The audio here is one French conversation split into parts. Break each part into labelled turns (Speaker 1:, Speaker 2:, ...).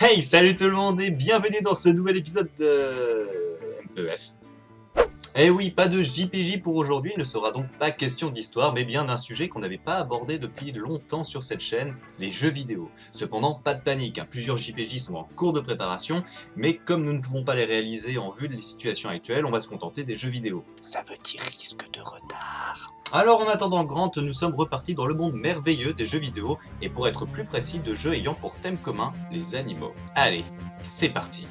Speaker 1: Hey, salut tout le monde et bienvenue dans ce nouvel épisode de MPEF. Eh oui, pas de JPJ pour aujourd'hui, il ne sera donc pas question d'histoire, mais bien d'un sujet qu'on n'avait pas abordé depuis longtemps sur cette chaîne, les jeux vidéo. Cependant, pas de panique, plusieurs JPJ sont en cours de préparation, mais comme nous ne pouvons pas les réaliser en vue des situations actuelles, on va se contenter des jeux vidéo. Ça veut dire risque de retard. Alors en attendant Grant, nous sommes repartis dans le monde merveilleux des jeux vidéo, et pour être plus précis, de jeux ayant pour thème commun les animaux. Allez, c'est parti.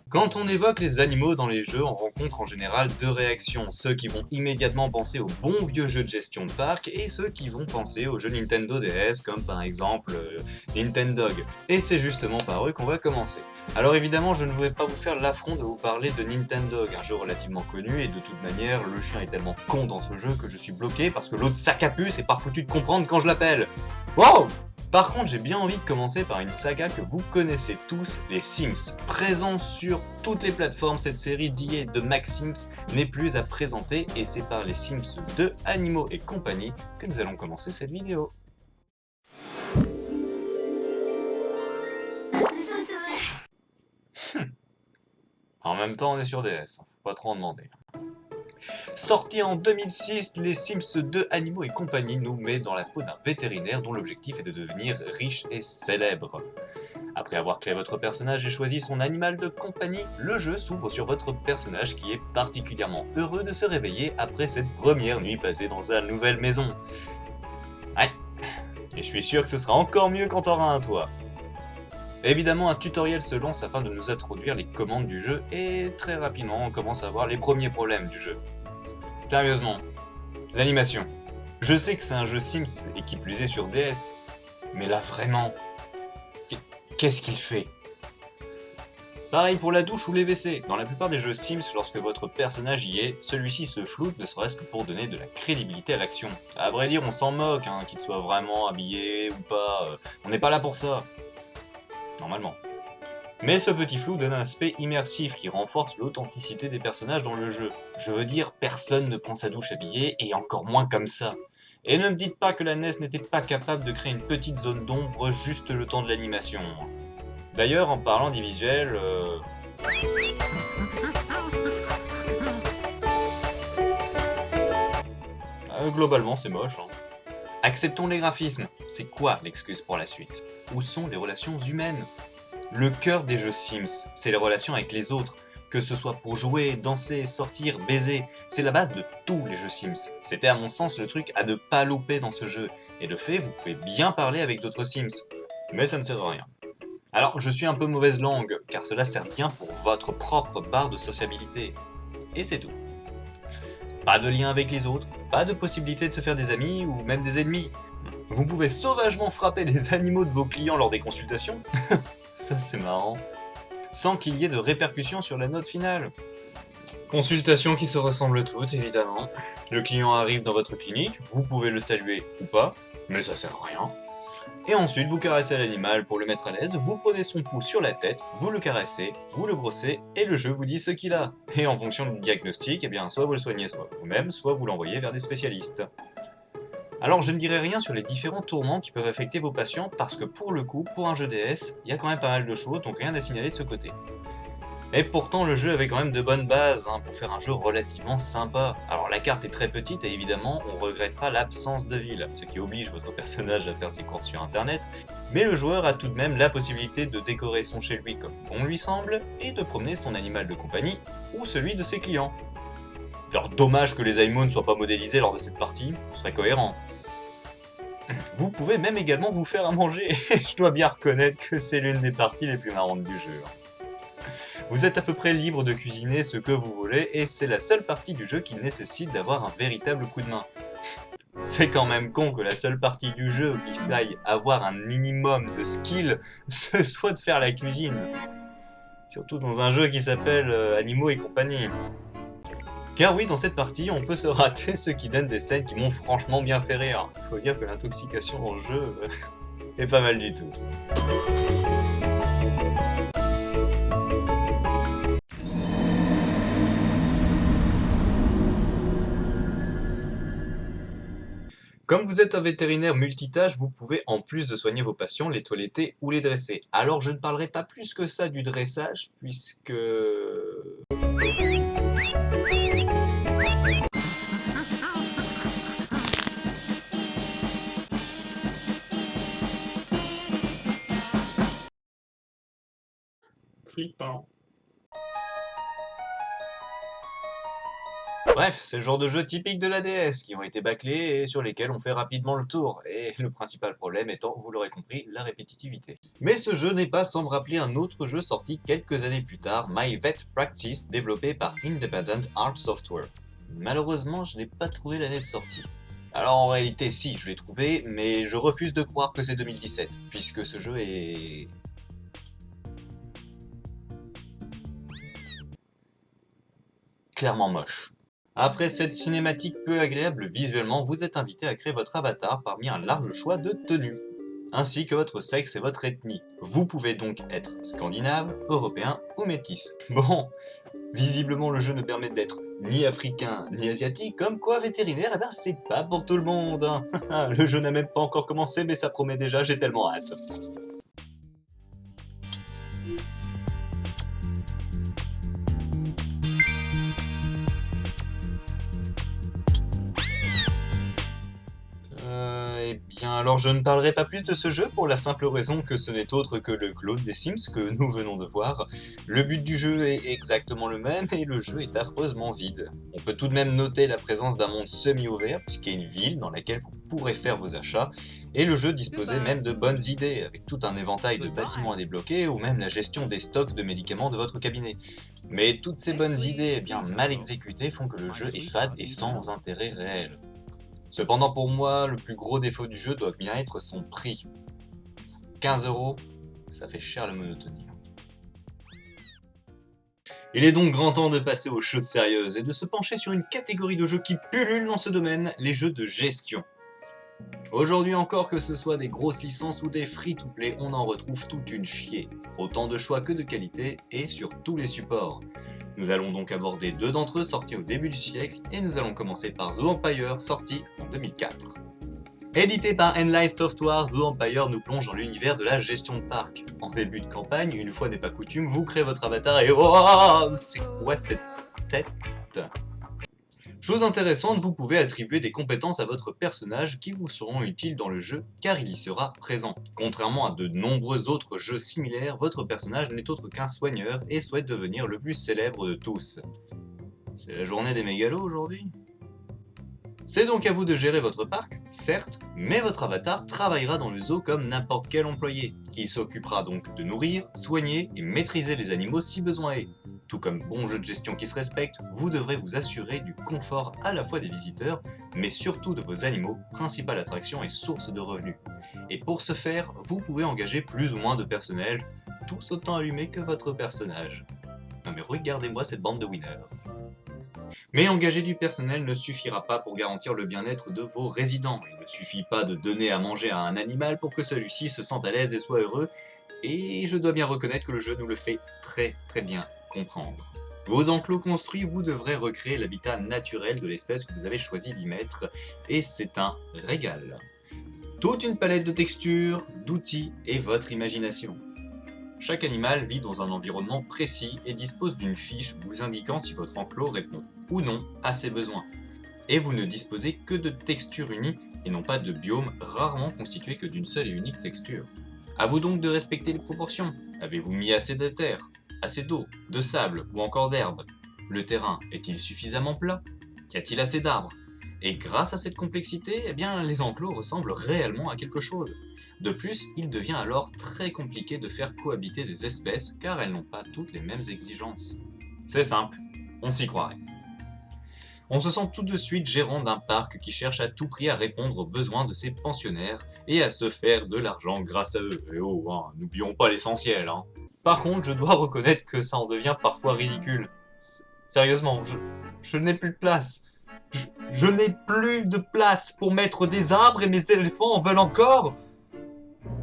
Speaker 1: Quand on évoque les animaux dans les jeux, on rencontre en général deux réactions. Ceux qui vont immédiatement penser aux bons vieux jeux de gestion de parc et ceux qui vont penser aux jeux Nintendo DS comme par exemple Nintendog. Et c'est justement par eux qu'on va commencer. Alors évidemment, je ne vais pas vous faire l'affront de vous parler de Nintendog, un jeu relativement connu et de toute manière, le chien est tellement con dans ce jeu que je suis bloqué parce que l'autre sac à puce est pas foutu de comprendre quand je l'appelle. Wow! Par contre, j'ai bien envie de commencer par une saga que vous connaissez tous, les Sims. Présent sur toutes les plateformes, cette série d'IA de Max Sims n'est plus à présenter et c'est par les Sims 2, Animaux et compagnie que nous allons commencer cette vidéo. En même temps, on est sur DS, faut pas trop en demander. Sorti en 2006, les Sims 2 Animaux et compagnie nous met dans la peau d'un vétérinaire dont l'objectif est de devenir riche et célèbre. Après avoir créé votre personnage et choisi son animal de compagnie, le jeu s'ouvre sur votre personnage qui est particulièrement heureux de se réveiller après cette première nuit passée dans sa nouvelle maison. Ouais, et je suis sûr que ce sera encore mieux quand t'auras un toit. Évidemment, un tutoriel se lance afin de nous introduire les commandes du jeu et très rapidement on commence à voir les premiers problèmes du jeu. Sérieusement, l'animation. Je sais que c'est un jeu Sims et qui plus est sur DS, mais là vraiment, qu'est-ce qu'il fait? Pareil pour la douche ou les WC. Dans la plupart des jeux Sims, lorsque votre personnage y est, celui-ci se floute ne serait-ce que pour donner de la crédibilité à l'action. À vrai dire, on s'en moque, qu'il soit vraiment habillé ou pas, on n'est pas là pour ça. Normalement. Mais ce petit flou donne un aspect immersif qui renforce l'authenticité des personnages dans le jeu. Je veux dire, personne ne prend sa douche habillée, et encore moins comme ça. Et ne me dites pas que la NES n'était pas capable de créer une petite zone d'ombre juste le temps de l'animation. D'ailleurs, en parlant du visuel... globalement, c'est moche. Acceptons les graphismes. C'est quoi l'excuse pour la suite? Où sont les relations humaines? Le cœur des jeux Sims, c'est les relations avec les autres. Que ce soit pour jouer, danser, sortir, baiser, c'est la base de tous les jeux Sims. C'était à mon sens le truc à ne pas louper dans ce jeu. Et de fait, vous pouvez bien parler avec d'autres Sims. Mais ça ne sert à rien. Alors, je suis un peu mauvaise langue, car cela sert bien pour votre propre barre de sociabilité. Et c'est tout. Pas de lien avec les autres, pas de possibilité de se faire des amis ou même des ennemis. Vous pouvez sauvagement frapper les animaux de vos clients lors des consultations. Ça c'est marrant. Sans qu'il y ait de répercussions sur la note finale. Consultations qui se ressemblent toutes, évidemment. Le client arrive dans votre clinique, vous pouvez le saluer ou pas, mais ça sert à rien. Et ensuite, vous caressez l'animal pour le mettre à l'aise, vous prenez son pouce sur la tête, vous le caressez, vous le brossez, et le jeu vous dit ce qu'il a. Et en fonction du diagnostic, eh bien, soit vous le soignez soit vous-même, soit vous l'envoyez vers des spécialistes. Alors je ne dirai rien sur les différents tourments qui peuvent affecter vos patients parce que pour le coup, pour un jeu DS, il y a quand même pas mal de choses, donc rien à signaler de ce côté. Et pourtant le jeu avait quand même de bonnes bases pour faire un jeu relativement sympa. Alors la carte est très petite et évidemment on regrettera l'absence de ville, ce qui oblige votre personnage à faire ses courses sur internet, mais le joueur a tout de même la possibilité de décorer son chez lui comme bon lui semble et de promener son animal de compagnie ou celui de ses clients. Alors dommage que les animaux ne soient pas modélisés lors de cette partie, ce serait cohérent. Vous pouvez même également vous faire à manger, et je dois bien reconnaître que c'est l'une des parties les plus marrantes du jeu. Vous êtes à peu près libre de cuisiner ce que vous voulez, et c'est la seule partie du jeu qui nécessite d'avoir un véritable coup de main. C'est quand même con que la seule partie du jeu où il faille avoir un minimum de skill, ce soit de faire la cuisine. Surtout dans un jeu qui s'appelle Animaux et compagnie. Car oui, dans cette partie, on peut se rater, ce qui donne des scènes qui m'ont franchement bien fait rire. Faut dire que l'intoxication dans le jeu est pas mal du tout. Comme vous êtes un vétérinaire multitâche, vous pouvez, en plus de soigner vos patients, les toiletter ou les dresser. Alors je ne parlerai pas plus que ça du dressage, puisque... Flippant. Bref, c'est le genre de jeu typique de la DS, qui ont été bâclés et sur lesquels on fait rapidement le tour, et le principal problème étant, vous l'aurez compris, la répétitivité. Mais ce jeu n'est pas sans me rappeler un autre jeu sorti quelques années plus tard, My Vet Practice, développé par Independent Art Software. Malheureusement, je n'ai pas trouvé l'année de sortie. Alors en réalité si, je l'ai trouvé, mais je refuse de croire que c'est 2017, puisque ce jeu est... clairement moche. Après cette cinématique peu agréable visuellement, vous êtes invité à créer votre avatar parmi un large choix de tenues, ainsi que votre sexe et votre ethnie. Vous pouvez donc être scandinave, européen ou métis. Bon, visiblement le jeu ne permet d'être ni africain ni asiatique, comme quoi vétérinaire, eh ben c'est pas pour tout le monde. Hein. Le jeu n'a même pas encore commencé, mais ça promet déjà, j'ai tellement hâte. Eh bien alors je ne parlerai pas plus de ce jeu pour la simple raison que ce n'est autre que le clone des Sims que nous venons de voir. Le but du jeu est exactement le même et le jeu est affreusement vide. On peut tout de même noter la présence d'un monde semi-ouvert puisqu'il y a une ville dans laquelle vous pourrez faire vos achats et le jeu disposait même de bonnes idées avec tout un éventail de bâtiments à débloquer ou même la gestion des stocks de médicaments de votre cabinet. Mais toutes ces bonnes idées bien mal exécutées font que le jeu est fade et sans intérêt réel. Cependant pour moi, le plus gros défaut du jeu doit bien être son prix. 15 €, ça fait cher la monotonie. Il est donc grand temps de passer aux choses sérieuses et de se pencher sur une catégorie de jeux qui pullule dans ce domaine, les jeux de gestion. Aujourd'hui encore, que ce soit des grosses licences ou des free-to-play, on en retrouve toute une chier. Autant de choix que de qualité, et sur tous les supports. Nous allons donc aborder deux d'entre eux sortis au début du siècle, et nous allons commencer par Zoo Empire, sorti en 2004. Édité par Enlight Software, Zoo Empire nous plonge dans l'univers de la gestion de parc. En début de campagne, une fois n'est pas coutume, vous créez votre avatar et oh, c'est quoi cette tête ? Chose intéressante, vous pouvez attribuer des compétences à votre personnage qui vous seront utiles dans le jeu car il y sera présent. Contrairement à de nombreux autres jeux similaires, votre personnage n'est autre qu'un soigneur et souhaite devenir le plus célèbre de tous. C'est la journée des mégalos aujourd'hui ? C'est donc à vous de gérer votre parc, certes, mais votre avatar travaillera dans le zoo comme n'importe quel employé. Il s'occupera donc de nourrir, soigner et maîtriser les animaux si besoin est. Tout comme bon jeu de gestion qui se respecte, vous devrez vous assurer du confort à la fois des visiteurs, mais surtout de vos animaux, principale attraction et source de revenus. Et pour ce faire, vous pouvez engager plus ou moins de personnel, tous autant allumés que votre personnage. Non mais regardez-moi cette bande de winners. Mais engager du personnel ne suffira pas pour garantir le bien-être de vos résidents. Il ne suffit pas de donner à manger à un animal pour que celui-ci se sente à l'aise et soit heureux, et je dois bien reconnaître que le jeu nous le fait très bien comprendre. Vos enclos construits, vous devrez recréer l'habitat naturel de l'espèce que vous avez choisi d'y mettre, et c'est un régal. Toute une palette de textures, d'outils et votre imagination. Chaque animal vit dans un environnement précis et dispose d'une fiche vous indiquant si votre enclos répond ou non à ses besoins. Et vous ne disposez que de textures unies et non pas de biomes rarement constitués que d'une seule et unique texture. A vous donc de respecter les proportions. Avez-vous mis assez de terre, assez d'eau, de sable ou encore d'herbe? Le terrain est-il suffisamment plat? Y a-t-il assez d'arbres? Et grâce à cette complexité, eh bien, les enclos ressemblent réellement à quelque chose. De plus, il devient alors très compliqué de faire cohabiter des espèces car elles n'ont pas toutes les mêmes exigences. C'est simple, on s'y croirait. On se sent tout de suite gérant d'un parc qui cherche à tout prix à répondre aux besoins de ses pensionnaires et à se faire de l'argent grâce à eux. Et oh, hein, n'oublions pas l'essentiel. Hein. Par contre, je dois reconnaître que ça en devient parfois ridicule. Sérieusement, je n'ai plus de place. Je n'ai plus de place pour mettre des arbres et mes éléphants en veulent encore.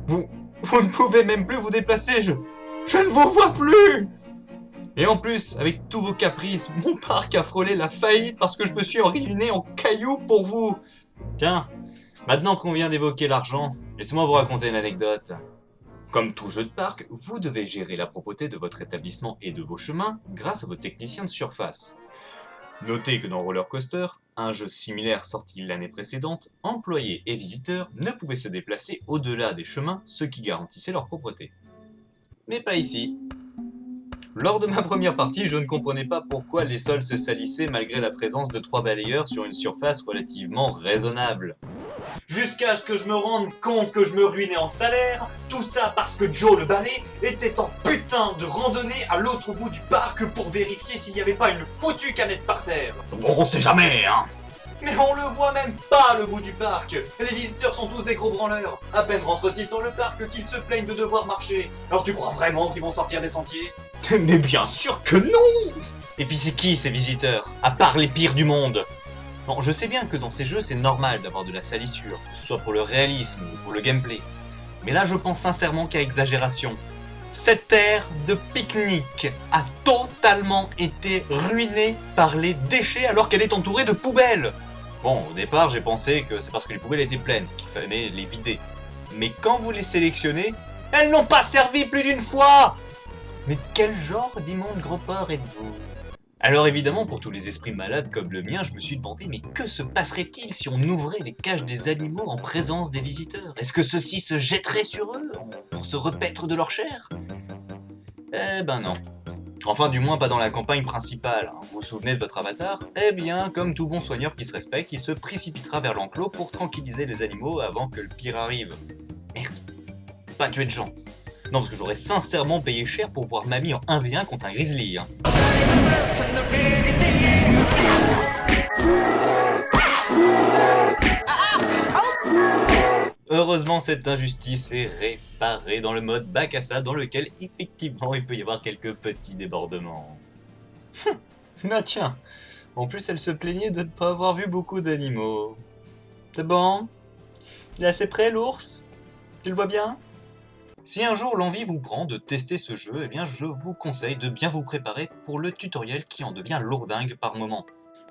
Speaker 1: Vous ne pouvez même plus vous déplacer, je ne vous vois plus. Et en plus, avec tous vos caprices, mon parc a frôlé la faillite parce que je me suis ruiné en cailloux pour vous. Tiens, maintenant qu'on vient d'évoquer l'argent, laissez-moi vous raconter une anecdote. Comme tout jeu de parc, vous devez gérer la propreté de votre établissement et de vos chemins grâce à vos techniciens de surface. Notez que dans Roller Coaster, un jeu similaire sorti l'année précédente, employés et visiteurs ne pouvaient se déplacer au-delà des chemins, ce qui garantissait leur propreté. Mais pas ici. Lors de ma première partie, je ne comprenais pas pourquoi les sols se salissaient malgré la présence de 3 balayeurs sur une surface relativement raisonnable. Jusqu'à ce que je me rende compte que je me ruinais en salaire, tout ça parce que Joe le balai était en putain de randonnée à l'autre bout du parc pour vérifier s'il n'y avait pas une foutue canette par terre. Bon, on sait jamais, hein. Mais on le voit même pas le bout du parc. Les visiteurs sont tous des gros branleurs. À peine rentrent-ils dans le parc qu'ils se plaignent de devoir marcher. Alors tu crois vraiment qu'ils vont sortir des sentiers? Mais bien sûr que non. Et puis c'est qui ces visiteurs? À part les pires du monde. Bon, je sais bien que dans ces jeux c'est normal d'avoir de la salissure, que ce soit pour le réalisme ou pour le gameplay. Mais là je pense sincèrement qu'à exagération. Cette aire de pique-nique a totalement été ruinée par les déchets alors qu'elle est entourée de poubelles. Bon, au départ j'ai pensé que c'est parce que les poubelles étaient pleines, qu'il fallait les vider. Mais quand vous les sélectionnez, elles n'ont pas servi plus d'une fois. Mais quel genre d'immonde gros porc êtes-vous? Alors évidemment, pour tous les esprits malades comme le mien, je me suis demandé, mais que se passerait-il si on ouvrait les cages des animaux en présence des visiteurs? Est-ce que ceux-ci se jetteraient sur eux pour se repaître de leur chair? Eh ben non. Enfin, du moins pas dans la campagne principale. Vous vous souvenez de votre avatar? Eh bien, comme tout bon soigneur qui se respecte, il se précipitera vers l'enclos pour tranquilliser les animaux avant que le pire arrive. Merde, pas tuer de gens. Non, parce que j'aurais sincèrement payé cher pour voir mamie en 1v1 contre un grizzly. Hein. Heureusement, cette injustice est réparée dans le mode bac à sable dans lequel, effectivement, il peut y avoir quelques petits débordements. Bah tiens, en plus elle se plaignait de ne pas avoir vu beaucoup d'animaux. C'est bon? Il est assez près, l'ours? Tu le vois bien? Si un jour l'envie vous prend de tester ce jeu, eh bien je vous conseille de bien vous préparer pour le tutoriel qui en devient lourdingue par moment.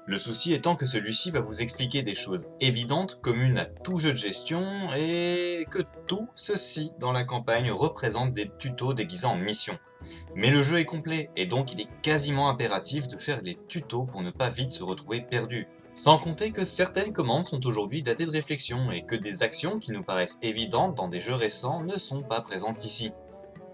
Speaker 1: Le souci étant que celui-ci va vous expliquer des choses évidentes, communes à tout jeu de gestion, et que tout ceci dans la campagne représente des tutos déguisés en missions. Mais le jeu est complet, et donc il est quasiment impératif de faire les tutos pour ne pas vite se retrouver perdu. Sans compter que certaines commandes sont aujourd'hui datées de réflexion, et que des actions qui nous paraissent évidentes dans des jeux récents ne sont pas présentes ici.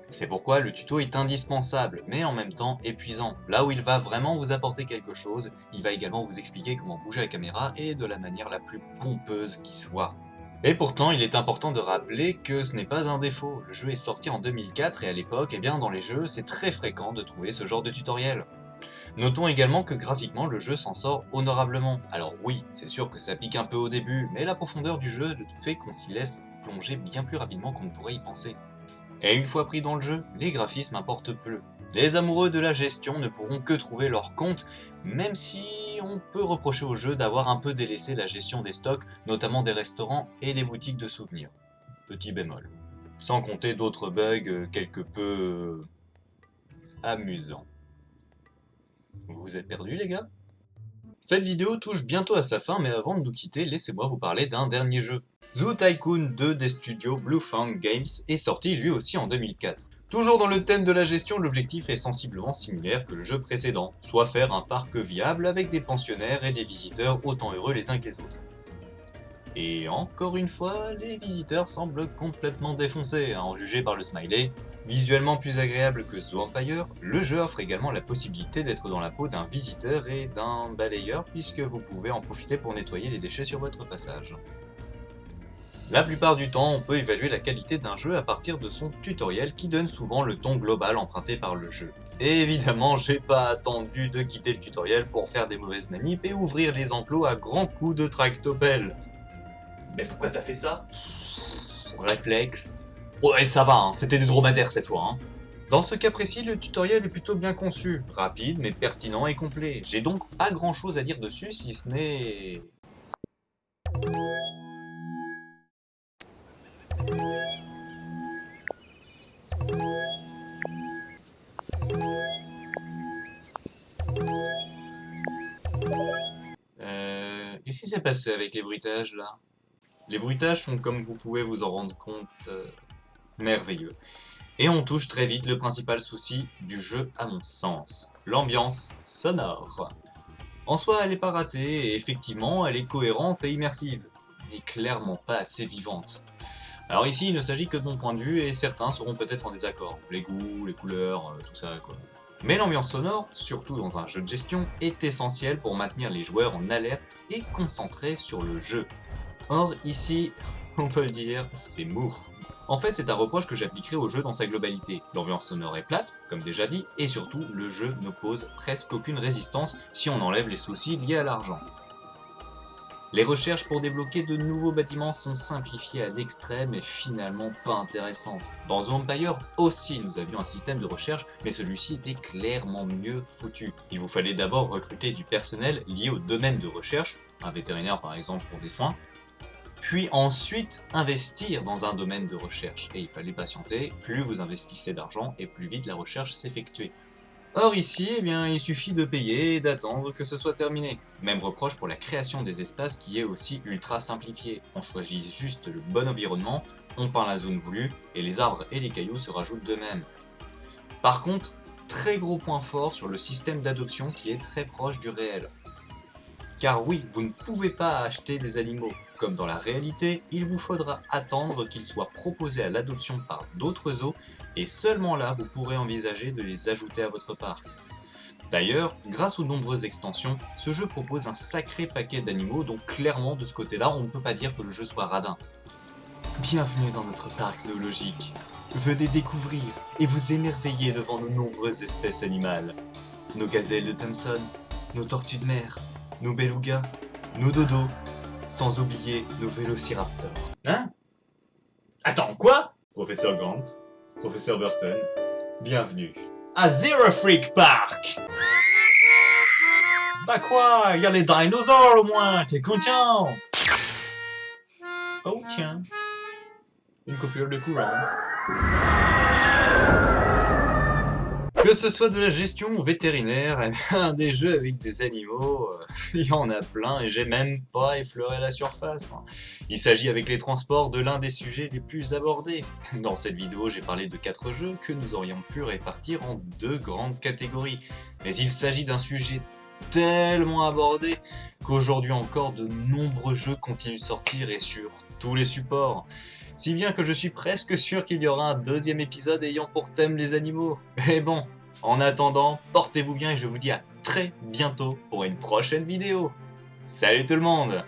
Speaker 1: C'est pourquoi le tuto est indispensable, mais en même temps épuisant. Là où il va vraiment vous apporter quelque chose, il va également vous expliquer comment bouger la caméra et de la manière la plus pompeuse qui soit. Et pourtant, il est important de rappeler que ce n'est pas un défaut. Le jeu est sorti en 2004 et à l'époque, eh bien dans les jeux, c'est très fréquent de trouver ce genre de tutoriel. Notons également que graphiquement, le jeu s'en sort honorablement. Alors oui, c'est sûr que ça pique un peu au début, mais la profondeur du jeu fait qu'on s'y laisse plonger bien plus rapidement qu'on ne pourrait y penser. Et une fois pris dans le jeu, les graphismes importent peu. Les amoureux de la gestion ne pourront que trouver leur compte, même si on peut reprocher au jeu d'avoir un peu délaissé la gestion des stocks, notamment des restaurants et des boutiques de souvenirs. Petit bémol. Sans compter d'autres bugs quelque peu amusants. Vous vous êtes perdus les gars? Cette vidéo touche bientôt à sa fin, mais avant de nous quitter, laissez-moi vous parler d'un dernier jeu. Zoo Tycoon 2 des studios Bluefang Games est sorti lui aussi en 2004. Toujours dans le thème de la gestion, l'objectif est sensiblement similaire que le jeu précédent, soit faire un parc viable avec des pensionnaires et des visiteurs autant heureux les uns que les autres. Et encore une fois, les visiteurs semblent complètement défoncés, à en juger par le smiley. Visuellement plus agréable que Zoo Empire, le jeu offre également la possibilité d'être dans la peau d'un visiteur et d'un balayeur puisque vous pouvez en profiter pour nettoyer les déchets sur votre passage. La plupart du temps, on peut évaluer la qualité d'un jeu à partir de son tutoriel qui donne souvent le ton global emprunté par le jeu. Et évidemment, j'ai pas attendu de quitter le tutoriel pour faire des mauvaises manips et ouvrir les enclos à grands coups de tractopelle. Mais pourquoi t'as fait ça? Réflexe. Ouais, ça va, hein, c'était des dromadaires cette fois. Hein. Dans ce cas précis, le tutoriel est plutôt bien conçu, rapide mais pertinent et complet. J'ai donc pas grand chose à dire dessus si ce n'est... Qu'est-ce qui s'est passé avec les bruitages là? Les bruitages sont, comme vous pouvez vous en rendre compte, merveilleux. Et on touche très vite le principal souci du jeu à mon sens, l'ambiance sonore. En soi, elle est pas ratée, et effectivement, elle est cohérente et immersive, mais clairement pas assez vivante. Alors ici, il ne s'agit que de mon point de vue, et certains seront peut-être en désaccord. Les goûts, les couleurs, tout ça quoi. Mais l'ambiance sonore, surtout dans un jeu de gestion, est essentielle pour maintenir les joueurs en alerte et concentrés sur le jeu. Or ici, on peut le dire, c'est mou. En fait, c'est un reproche que j'appliquerai au jeu dans sa globalité. L'ambiance sonore est plate, comme déjà dit, et surtout, le jeu n'oppose presque aucune résistance si on enlève les soucis liés à l'argent. Les recherches pour débloquer de nouveaux bâtiments sont simplifiées à l'extrême et finalement pas intéressantes. Dans The Empire aussi, nous avions un système de recherche, mais celui-ci était clairement mieux foutu. Il vous fallait d'abord recruter du personnel lié au domaine de recherche, un vétérinaire par exemple pour des soins, puis ensuite investir dans un domaine de recherche. Et il fallait patienter, plus vous investissez d'argent et plus vite la recherche s'effectuait. Or ici, eh bien, il suffit de payer et d'attendre que ce soit terminé. Même reproche pour la création des espaces qui est aussi ultra simplifiée. On choisit juste le bon environnement, on peint la zone voulue, et les arbres et les cailloux se rajoutent d'eux-mêmes. Par contre, très gros point fort sur le système d'adoption qui est très proche du réel. Car oui, vous ne pouvez pas acheter des animaux. Comme dans la réalité, il vous faudra attendre qu'ils soient proposés à l'adoption par d'autres zoos, et seulement là vous pourrez envisager de les ajouter à votre parc. D'ailleurs, grâce aux nombreuses extensions, ce jeu propose un sacré paquet d'animaux, donc clairement de ce côté-là, on ne peut pas dire que le jeu soit radin. Bienvenue dans notre parc zoologique. Venez découvrir et vous émerveiller devant nos nombreuses espèces animales. Nos gazelles de Thompson, nos tortues de mer, nos belugas, nos dodos, sans oublier nos vélociraptors. Hein? Attends, quoi? Professeur Grant, Professeur Burton, bienvenue à Zero Freak Park! Bah quoi? Il y a les dinosaures au moins, t'es content? Oh tiens, une coupure de courant. Que ce soit de la gestion ou vétérinaire, eh bien, des jeux avec des animaux, il y en a plein et j'ai même pas effleuré la surface. Il s'agit avec les transports de l'un des sujets les plus abordés. Dans cette vidéo, j'ai parlé de 4 jeux que nous aurions pu répartir en 2 grandes catégories. Mais il s'agit d'un sujet tellement abordé qu'aujourd'hui encore de nombreux jeux continuent de sortir et sur tous les supports. Si bien que je suis presque sûr qu'il y aura un 2e épisode ayant pour thème les animaux. Mais bon, en attendant, portez-vous bien et je vous dis à très bientôt pour une prochaine vidéo. Salut tout le monde!